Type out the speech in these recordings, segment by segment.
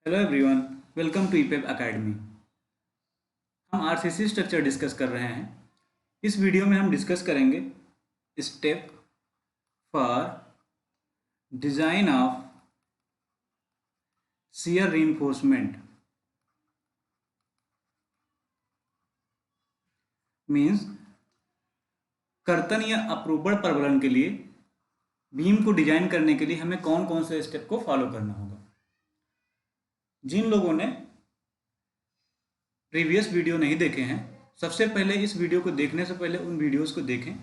Hello everyone, welcome to ईपेप academy. हम RCC structure discuss कर रहे हैं। इस वीडियो में हम डिस्कस करेंगे step for design of shear reinforcement. Means कर्तन या अपरूपण प्रबलन के लिए बीम को डिजाइन करने के लिए हमें कौन कौन से स्टेप को फॉलो करना होगा। जिन लोगों ने प्रीवियस वीडियो नहीं देखे हैं, सबसे पहले इस वीडियो को देखने से पहले उन वीडियोस को देखें,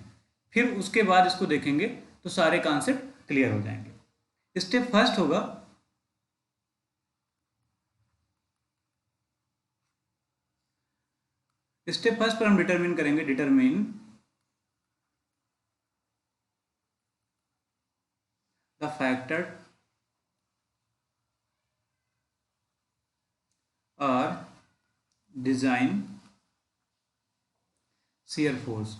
फिर उसके बाद इसको देखेंगे तो सारे कॉन्सेप्ट क्लियर हो जाएंगे। स्टेप फर्स्ट होगा स्टेप फर्स्ट पर हम डिटरमिन करेंगे डिटरमिन द फैक्टर और डिजाइन शियर फोर्स,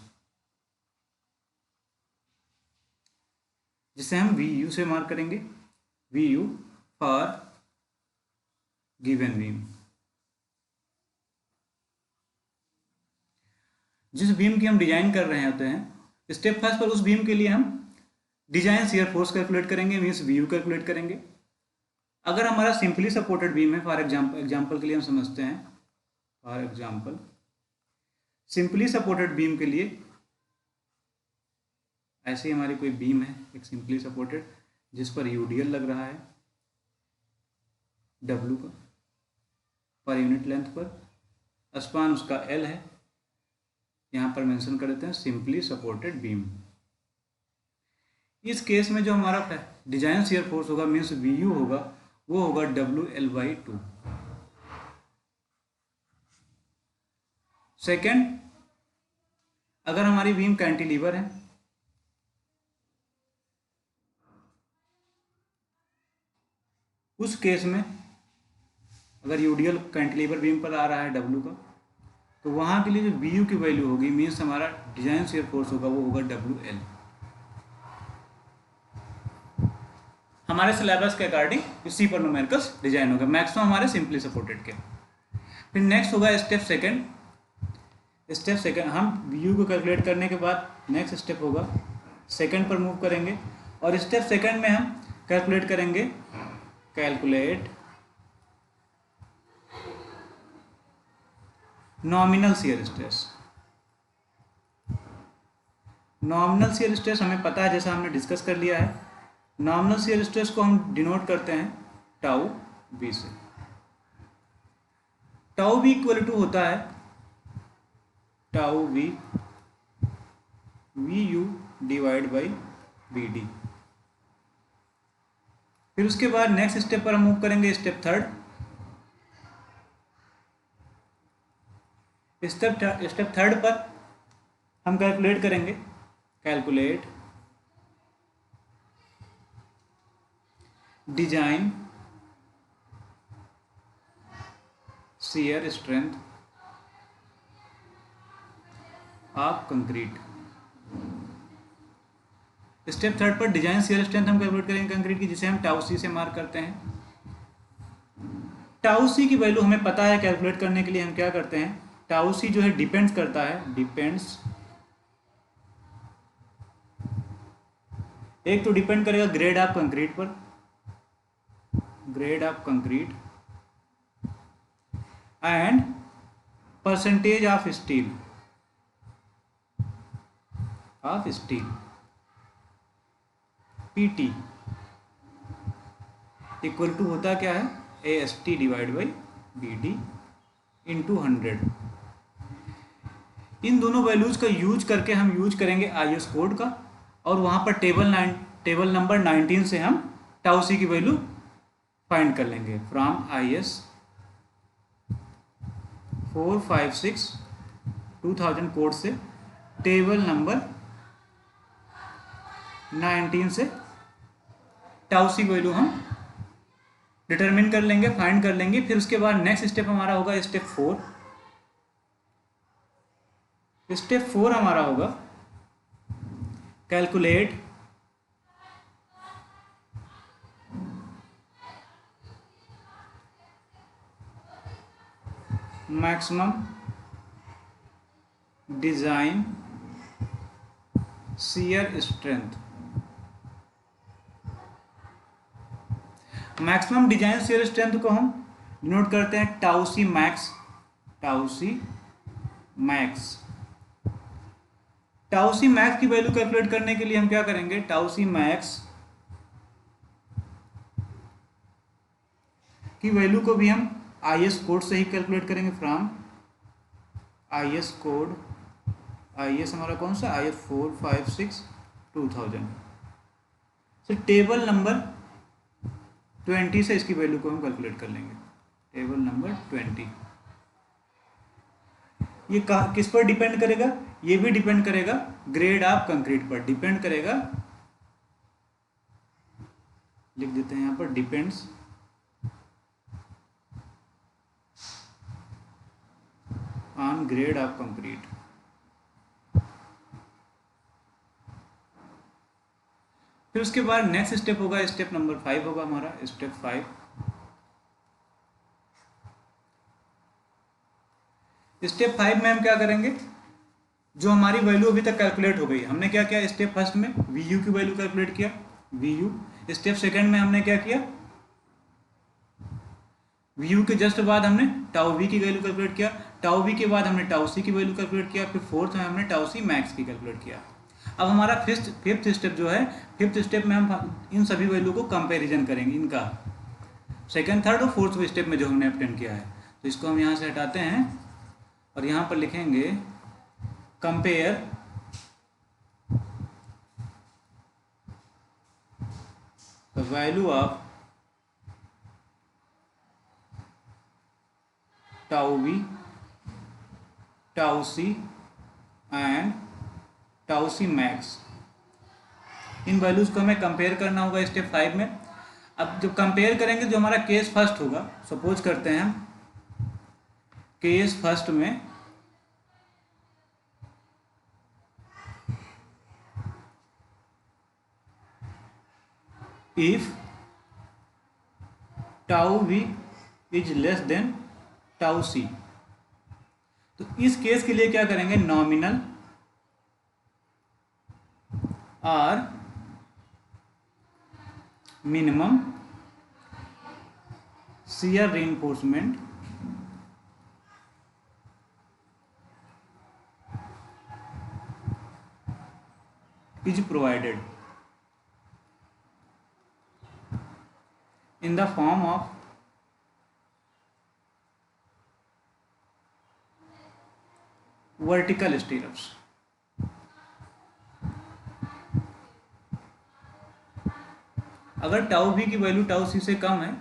जिसे हम वी यू से मार्क करेंगे। V U for given beam. जिस बीम की हम डिजाइन कर रहे होते हैं, स्टेप फर्स्ट पर उस बीम के लिए हम डिजाइन शियर फोर्स कैलकुलेट करेंगे, मीन्स वी यू कैलकुलेट करेंगे। अगर हमारा सिंपली सपोर्टेड बीम है, फॉर एग्जाम्पल के लिए हम समझते हैं, for example simply supported beam के लिए ऐसे ही हमारी कोई बीम है, एक सिंपली सपोर्टेड, जिस पर यूडीएल लग रहा है डब्ल्यू का पर यूनिट लेंथ पर, स्पान उसका एल है, यहाँ पर मेंशन कर देते हैं सिंपली सपोर्टेड बीम। इस केस में जो हमारा डिजाइन शियर फोर्स होगा, मीन्स वी यू होगा, वो होगा WL/2। सेकेंड, अगर हमारी बीम कैंटिलीवर है, उस केस में अगर यूडीएल कैंटिलीवर बीम पर आ रहा है डब्ल्यू का, तो वहाँ के लिए जो वी यू की वैल्यू होगी, मीन्स हमारा डिजाइन शियर फोर्स होगा, वो होगा WL। हमारे सिलेबस के अकॉर्डिंग इसी पर न्यूमेरिकल्स डिजाइन होगा, मैक्सिमम हमारे सिंपली सपोर्टेड के। फिर नेक्स्ट होगा स्टेप सेकंड। स्टेप सेकंड हम वी यू को कैलकुलेट करने के बाद नेक्स्ट स्टेप होगा सेकंड पर मूव करेंगे, और स्टेप सेकंड में हम कैलकुलेट करेंगे calculate nominal shear stress. Nominal shear stress हमें पता है, जैसा हमने डिस्कस कर लिया है। नॉमिनल शियर स्ट्रेस को हम डिनोट करते हैं टाउ बी से। टाउ बी इक्वल टू होता है tau b V U divide by b d. फिर उसके बाद नेक्स्ट स्टेप पर हम मूव करेंगे, स्टेप थर्ड। स्टेप थर्ड पर हम कैलकुलेट करेंगे calculate design shear strength of concrete. Step third पर डिजाइन शियर स्ट्रेंथ हम कैलकुलेट करेंगे कंक्रीट की, जिसे हम टाउ सी से मार्क करते हैं। टाउ सी की वैल्यू हमें पता है, कैलकुलेट करने के लिए हम क्या करते हैं, टाउ सी जो है डिपेंड्स करता है, डिपेंड्स, एक तो डिपेंड करेगा ग्रेड ऑफ कंक्रीट पर, grade of concrete, and percentage of steel, PT equal to होता क्या है, AST divide by BD into 100। इन दोनों वैल्यूज का यूज करके हम यूज करेंगे IS कोड का, और वहाँ पर टेबल नंबर 19 से हम टाउ सी की वैल्यू फाइंड कर लेंगे। फ्रॉम IS 456 2000 कोड से टेबल नंबर 19 से टाउ सी वैल्यू हम डिटरमिन कर लेंगे, फाइंड कर लेंगे। फिर उसके बाद नेक्स्ट स्टेप हमारा होगा स्टेप 4। स्टेप 4 हमारा होगा calculate maximum design shear strength. Maximum design shear strength को हम डिनोट करते हैं tau c max. Tau c max. Tau c max की वैल्यू कैलकुलेट करने के लिए हम क्या करेंगे, टाउ सी मैक्स की वैल्यू को भी हम आईएस कोड से ही कैलकुलेट करेंगे। फ्रॉम आईएस कोड, आईएस हमारा कौन सा, आईएस 456/2000 से टेबल नंबर 20 से इसकी वैल्यू को हम कैलकुलेट कर लेंगे। Table number 20। ये किस पर डिपेंड करेगा, ये भी डिपेंड करेगा ग्रेड ऑफ कंक्रीट पर डिपेंड करेगा। लिख देते हैं यहाँ पर depends on grade of concrete. फिर उसके बाद नेक्स्ट स्टेप होगा, स्टेप नंबर 5 होगा हमारा, स्टेप 5। स्टेप 5 में हम क्या करेंगे, जो हमारी वैल्यू अभी तक कैलकुलेट हो गई, हमने क्या किया, स्टेप फर्स्ट में वी यू की वैल्यू कैलकुलेट किया, वी यू। स्टेप सेकंड में हमने क्या किया, वी यू के जस्ट बाद हमने टाउ वी की वैल्यू कैलकुलेट किया, टाउ वी के बाद हमने टाउ सी की वैल्यू कैलकुलेट किया, फिर फोर्थ में हमने टाउ सी मैक्स की कैलकुलेट किया। अब हमारा फिफ्थ स्टेप जो है, फिफ्थ स्टेप में हम इन सभी वैल्यू को कंपेरिजन करेंगे, इनका सेकंड थर्ड और फोर्थ स्टेप में जो हमने अटेंड किया है। तो इसको हम यहाँ से हटाते हैं और यहाँ पर लिखेंगे compare the value of tau v, tau c and tau c max. इन वैल्यूज को हमें कंपेयर करना होगा स्टेप 5 में। अब जब कंपेयर करेंगे, जो हमारा केस फर्स्ट होगा, सपोज करते हैं हम केस फर्स्ट में if tau we is less than tau C, तो इस केस के लिए क्या करेंगे, नॉमिनल और minimum shear reinforcement is provided in the form of vertical stirrups। अगर टाउ वी की वैल्यू टाउ सी से कम है,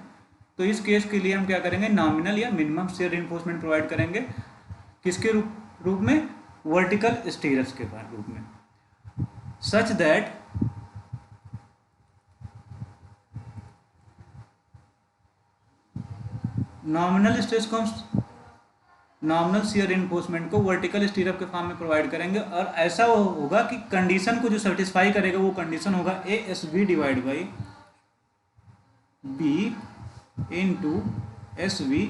तो इस केस के लिए हम क्या करेंगे, नॉमिनल या मिनिमम शियर रीइंफोर्समेंट प्रोवाइड करेंगे। किसके रूप में, वर्टिकल स्टीरप्स के रूप में, सच दैट नॉमिनल स्ट्रेस को हम नॉमिनल शियर रीइंफोर्समेंट को वर्टिकल स्टीरअप के फॉर्म में प्रोवाइड करेंगे। और ऐसा होगा कि कंडीशन को जो सेटिस्फाई करेगा वो कंडीशन होगा A S B divide by B into S V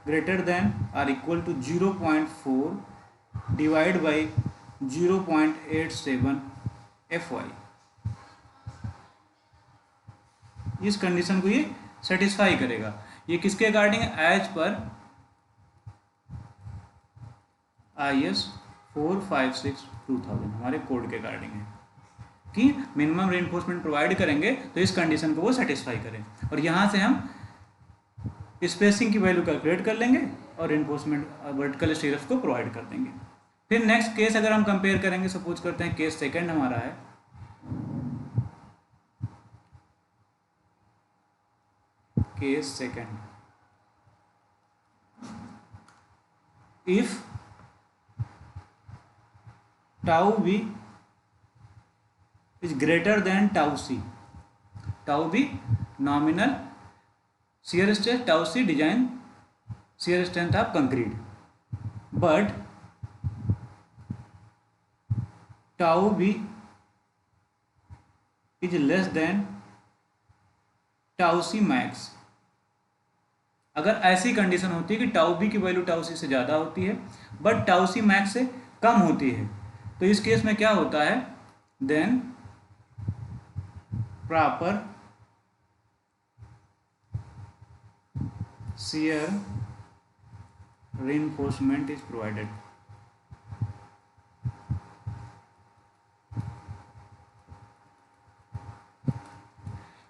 greater than और equal to 0.4 divide by 0.87 FY। इस कंडीशन को ये सेटिस्फाई करेगा। ये किसके अकॉर्डिंग है, एज पर IS 456/2000 हमारे कोड के अकॉर्डिंग है कि मिनिमम रीइंफोर्समेंट प्रोवाइड करेंगे तो इस कंडीशन को वो सेटिस्फाई करें। और यहाँ से हम स्पेसिंग की वैल्यू कैलकुलेट कर लेंगे और रीइंफोर्समेंट वर्टिकल स्टीरप्स को प्रोवाइड कर देंगे। फिर नेक्स्ट केस अगर हम कंपेयर करेंगे, सपोज करते हैं केस सेकंड हमारा है, case second, if tau we is greater than tau c, tau v nominal shear strength, tau c design shear strength of concrete, but tau we is less than tau c max, अगर ऐसी condition होती है कि tau b की value tau सी से ज़्यादा होती है बट टाउ सी मैक्स से कम होती है, तो इस केस में क्या होता है, then proper shear reinforcement is provided.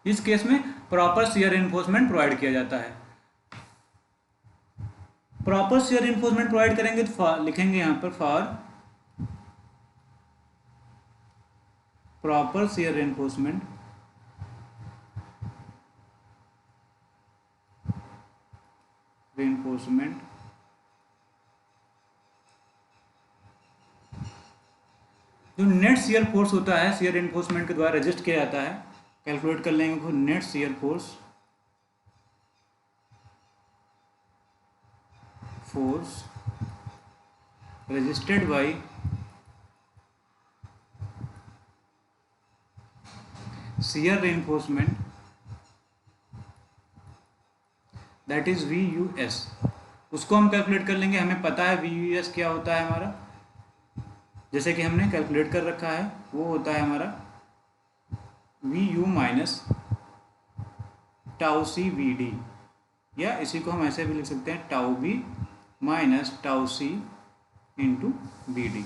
इस केस में प्रॉपर shear reinforcement प्रोवाइड किया जाता है। प्रॉपर shear reinforcement प्रोवाइड करेंगे तो लिखेंगे यहां पर फॉर प्रॉपर shear reinforcement जो नेट शियर फोर्स होता है शियर एनफोर्समेंट के द्वारा रजिस्ट किया जाता है, कैलकुलेट कर लेंगे net shear force resisted by shear reinforcement that is VUS। उसको हम कैलकुलेट कर लेंगे, हमें पता है VUS क्या होता है हमारा, जैसे कि हमने कैलकुलेट कर रखा है, वो होता है हमारा VU माइनस टाउ सी VD, या इसी को हम ऐसे भी लिख सकते हैं टाउ B माइनस टाउ सी इंटू BD।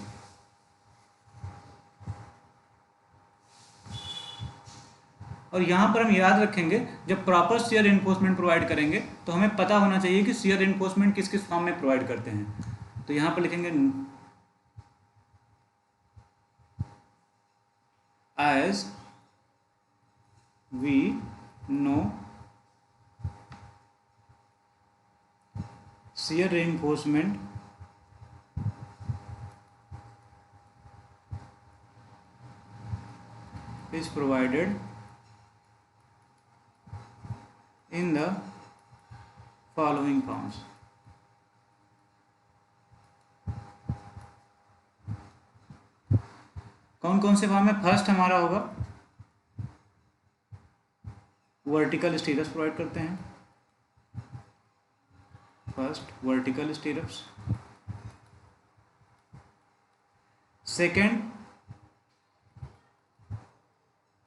और यहाँ पर हम याद रखेंगे जब प्रॉपर शियर एनफोर्समेंट प्रोवाइड करेंगे तो हमें पता होना चाहिए कि शियर एनफोर्समेंट किस किस फॉर्म में प्रोवाइड करते हैं। तो यहाँ पर लिखेंगे as we know shear reinforcement is provided in the following forms। कौन कौन से फॉर्म में, फर्स्ट हमारा होगा वर्टिकल स्टीरप्स प्रोवाइड करते हैं, first vertical stirrups, second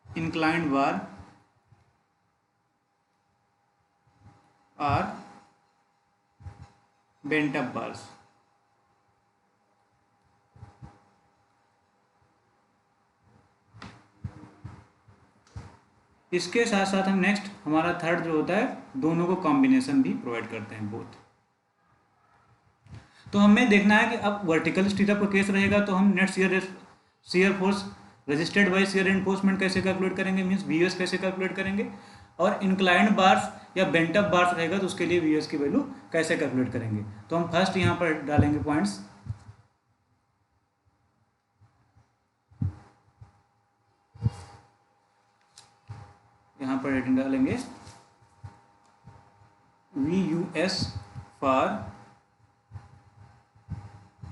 inclined bar और बेंट अप बार्स। इसके साथ साथ हम नेक्स्ट हमारा थर्ड जो होता है दोनों को कॉम्बिनेशन भी प्रोवाइड करते हैं बोथ। तो हमें देखना है कि अब वर्टिकल स्टीरअप का केस रहेगा तो हम net shear force resisted by shear enforcement कैसे कैलकुलेट करेंगे, मींस VS कैसे कैलकुलेट करेंगे, और इंक्लाइंड बार्स या बेंट अप बार्स रहेगा तो उसके लिए VS की वैल्यू कैसे कैलकुलेट करेंगे। तो हम फर्स्ट यहाँ पर डालेंगे पॉइंट्स, यहाँ पर हेडिंग डालेंगे VUS फॉर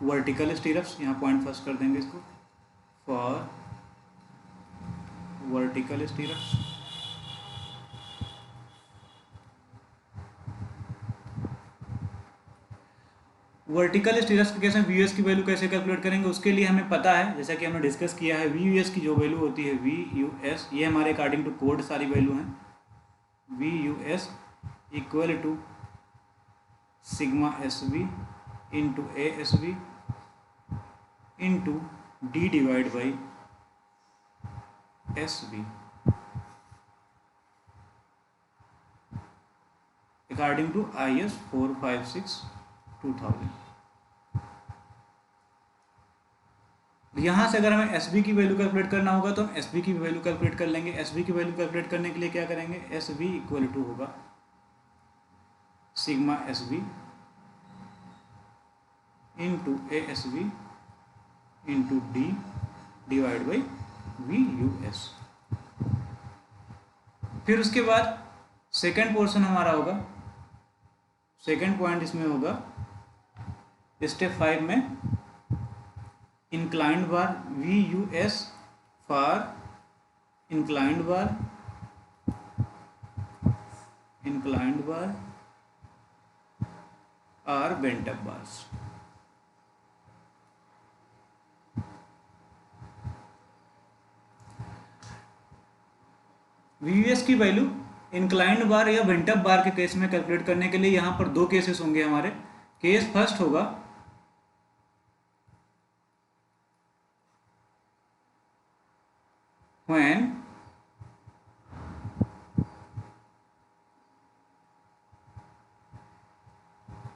वर्टिकल स्टीरप्स, यहाँ पॉइंट फर्स्ट कर देंगे इसको, for vertical stirrups, vertical stirrups के केस में VUS की वैल्यू कैसे कैलकुलेट करेंगे, उसके लिए हमें पता है जैसा कि हमने डिस्कस किया है VUS की जो वैल्यू होती है VUS, ये हमारे अकॉर्डिंग टू कोड सारी वैल्यू हैं, VUS equal to sigma SB into ASB into D divide by SB according to IS 456/2000। यहाँ से अगर हमें SB की वैल्यू कैलकुलेट करना होगा तो हम SB की वैल्यू कैलकुलेट कर लेंगे। SB की वैल्यू कैलकुलेट करने के लिए क्या करेंगे, SB इक्वल टू होगा sigma SB into ASB into D divide by VUS। फिर उसके बाद सेकेंड पोर्शन हमारा होगा, सेकेंड पॉइंट इसमें होगा स्टेप 5 में inclined bar VUS for inclined bar are bent up bars. VUS की वैल्यू इंक्लाइंड बार या बेंट अप बार के केस में कैलकुलेट करने के लिए यहाँ पर दो केसेस होंगे हमारे। केस फर्स्ट होगा when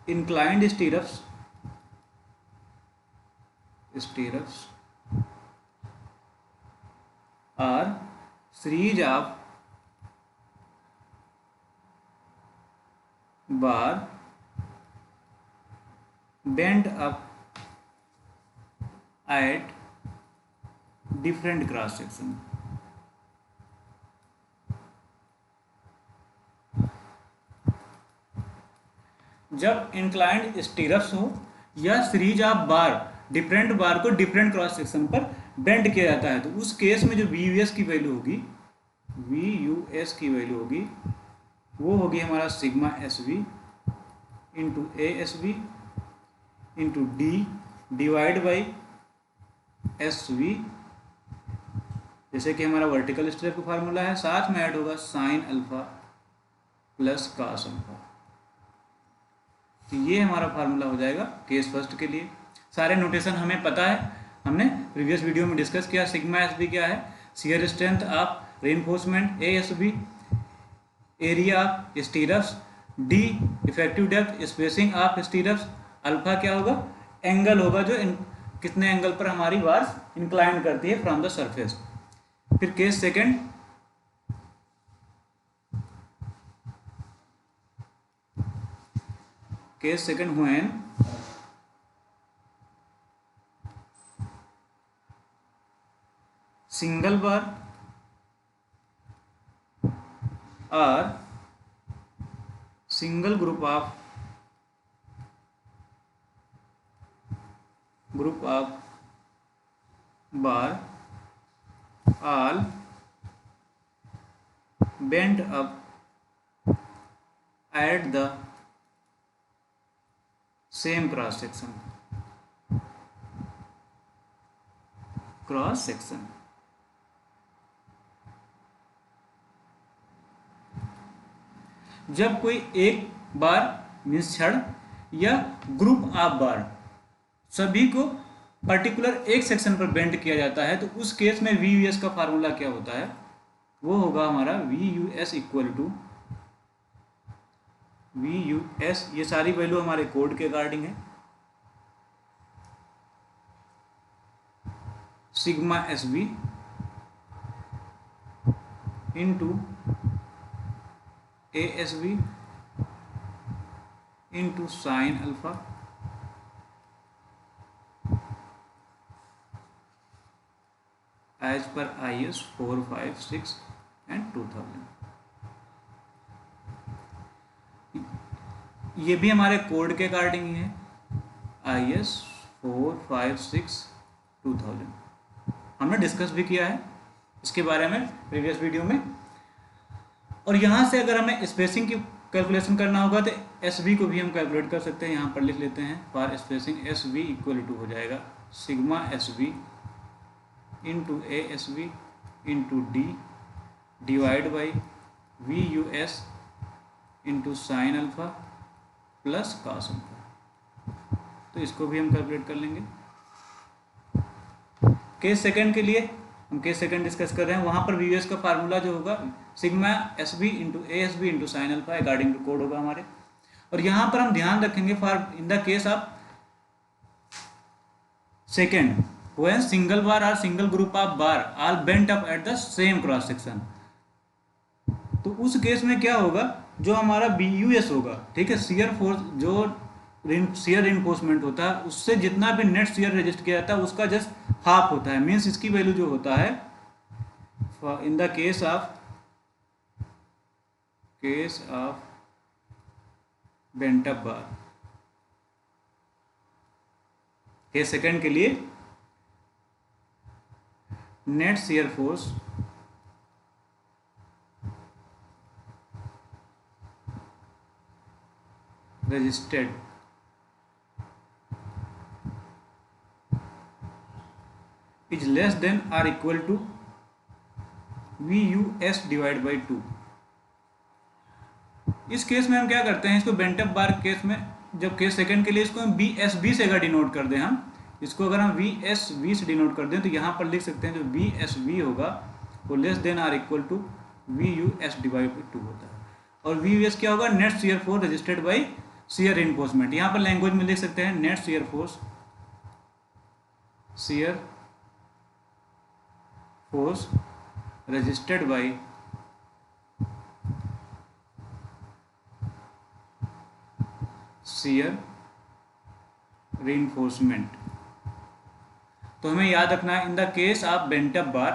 inclined stirrups are series of bar bent up at different cross section। जब इंक्लाइंड स्टीरप्स हो या सीरीज ऑफ बार डिफरेंट बार को डिफरेंट क्रॉस सेक्शन पर बेंड किया जाता है, तो उस केस में जो VUS की वैल्यू होगी, VUS की वैल्यू होगी वो होगी हमारा sigma SV into ASV into D divide by SV, जैसे कि हमारा वर्टिकल स्ट्रेप का फार्मूला है, साथ में ऐड होगा sine alpha plus cos alpha. तो ये हमारा फार्मूला हो जाएगा केस फर्स्ट के लिए। सारे नोटेशन हमें पता है, हमने प्रीवियस वीडियो में डिस्कस किया। सिग्मा SV क्या है, shear strength of reinforcement, ASV area of stirrups, D effective depth spacing of stirrups, alpha क्या होगा, एंगल होगा जो कितने एंगल पर हमारी बार इंक्लाइन करती है फ्रॉम द सरफेस। फिर case second, case second when single bar और single group of bar all bent up at the same cross section। जब कोई एक बार मीन्स छड़ या ग्रुप ऑफ बार सभी को पर्टिकुलर एक सेक्शन पर बेंड किया जाता है, तो उस केस में VUS का फार्मूला क्या होता है, वो होगा हमारा VUS इक्वल टू VUS, ये सारी वैल्यू हमारे कोड के अकॉर्डिंग है, sigma SV into ASV into sine alpha as per IS 456 and 2000। ये भी हमारे कोड के अकॉर्डिंग ही है, IS 456 2000। हमने डिस्कस भी किया है इसके बारे में प्रीवियस वीडियो में। और यहाँ से अगर हमें स्पेसिंग की कैलकुलेशन करना होगा तो SV को भी हम कैलकुलेट कर सकते हैं। यहाँ पर लिख लेते हैं for spacing SV equal to हो जाएगा sigma SV into ASV into D divide by VUS into sine alpha plus cos alpha. तो इसको भी हम कैलकुलेट कर लेंगे। केस सेकंड के लिए हम केस सेकंड डिस्कस कर रहे हैं, वहाँ पर VUS का फार्मूला जो होगा sigma SV into ASV into sine alpha according to code होगा हमारे। और यहाँ पर हम ध्यान रखेंगे for in the case of second when single bar or single group of bar all bent up at the same cross section, तो उस केस में क्या होगा, जो हमारा VUS होगा, ठीक है, शियर फोर्स जो शियर रिइंफोर्समेंट होता है उससे जितना भी नेट शियर रजिस्ट किया जाता है उसका जस्ट हाफ होता है। मीन्स इसकी वैल्यू जो होता है in the case of bent up bar, case second के लिए net shear force resisted less than or equal to V U S divide by 2। इस केस में हम क्या करते हैं, इसको बेंटअप बार केस में, जब केस सेकंड के लिए इसको हम बी एस बी से अगर डिनोट कर दें, हम इसको अगर हम वी एस वी से डिनोट कर दें तो यहाँ पर लिख सकते हैं जो वी एस वी होगा वो less than or equal to V U S divide by 2 होता है। और वी यू एस क्या होगा, net shear force resisted by shear reinforcement. यहाँ पर लैंग्वेज में लिख सकते हैं net shear force, shear force resisted by shear reinforcement. तो हमें याद रखना है in the case of bent up bar,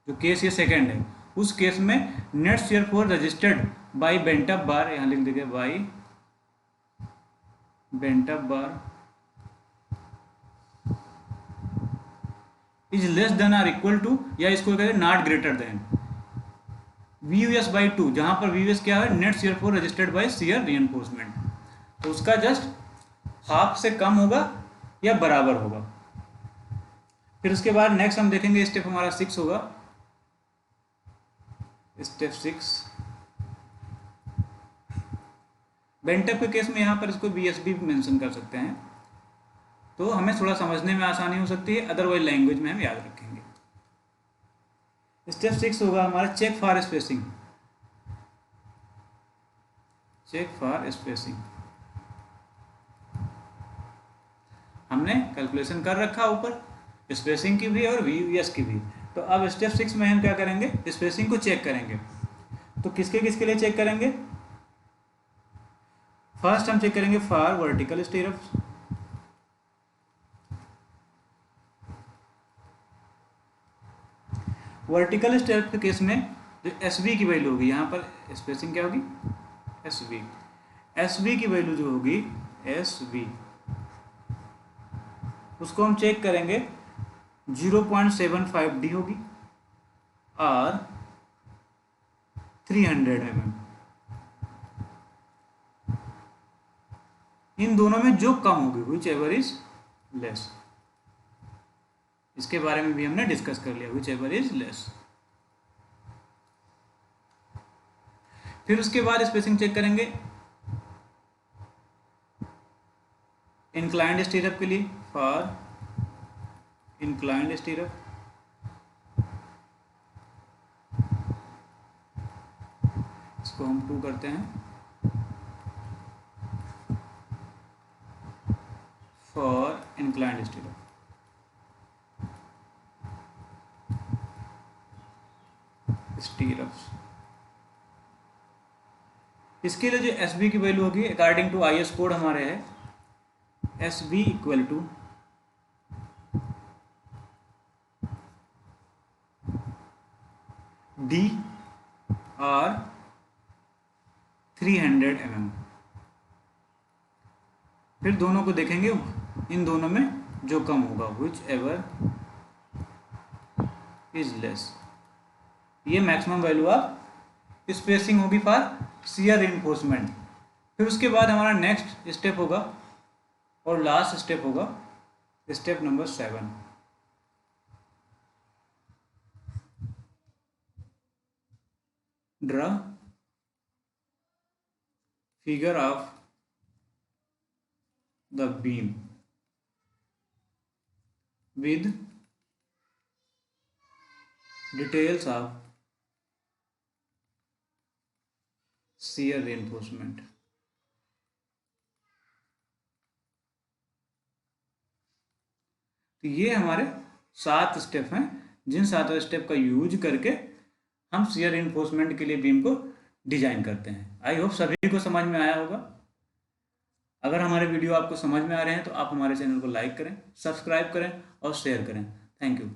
जो केस ये सेकंड है, उस केस में net shear force resisted bye bent up bar, यहां लिख देंगे by bent up bar is less than or equal to, या इसको कहते हैं not greater than V U S by 2, जहां पर वी यू एस क्या है, net shear force resisted by shear reinforcement. तो उसका जस्ट हाफ से कम होगा या बराबर होगा। फिर उसके बाद नेक्स्ट हम देखेंगे स्टेप हमारा 6 होगा, स्टेप 6 बेंटअप के केस में। यहाँ पर इसको बी एस बी मेंशन कर सकते हैं, तो हमें थोड़ा समझने में आसानी हो सकती है, अदरवाइज लैंग्वेज में हम याद रखेंगे। स्टेप 6 होगा हमारा check for spacing, check for spacing. हमने कैलकुलेशन कर रखा ऊपर स्पेसिंग की भी और वी यू एस की भी। तो अब स्टेप 6 में हम क्या करेंगे, स्पेसिंग को चेक करेंगे। तो किसके किसके लिए चेक करेंगे, फर्स्ट हम चेक करेंगे फॉर वर्टिकल स्टीरअप्स, वर्टिकल स्टीरअप के केस में जो एस वी की वैल्यू होगी, यहाँ पर स्पेसिंग क्या होगी, एस वी, एस वी की वैल्यू जो होगी एस वी, उसको हम चेक करेंगे 0.75 डी होगी और 300 mm। इन दोनों में जो कम होगी विच एवर इज लेस, इसके बारे में भी हमने डिस्कस कर लिया, विच एवर इज लेस। फिर उसके बाद स्पेसिंग चेक करेंगे इंक्लाइंड स्टीरअप के लिए, फॉर इंक्लाइंड स्टीरअप इसको हम 2 करते हैं, फॉर इंक्लाइंड स्टीरअप। स्टीरअप्स इसके लिए जो एस बी की वैल्यू होगी according to I S code हमारे है S B equal to D और 300 mm। फिर दोनों को देखेंगे, इन दोनों में जो कम होगा विच एवर इज लेस, ये मैक्सिमम वैल्यू ऑफ स्पेसिंग होगी फॉर शियर रिइंफोर्समेंट। फिर उसके बाद हमारा नेक्स्ट स्टेप होगा और लास्ट स्टेप होगा step number 7, draw figure of the beam with details of shear reinforcement। तो ये हमारे 7 स्टेप हैं, जिन 7 स्टेप का यूज करके हम शियर रिइंफोर्समेंट के लिए बीम को डिजाइन करते हैं। आई होप सभी को समझ में आया होगा। अगर हमारे वीडियो आपको समझ में आ रहे हैं तो आप हमारे चैनल को लाइक करें, सब्सक्राइब करें और शेयर करें। Thank you.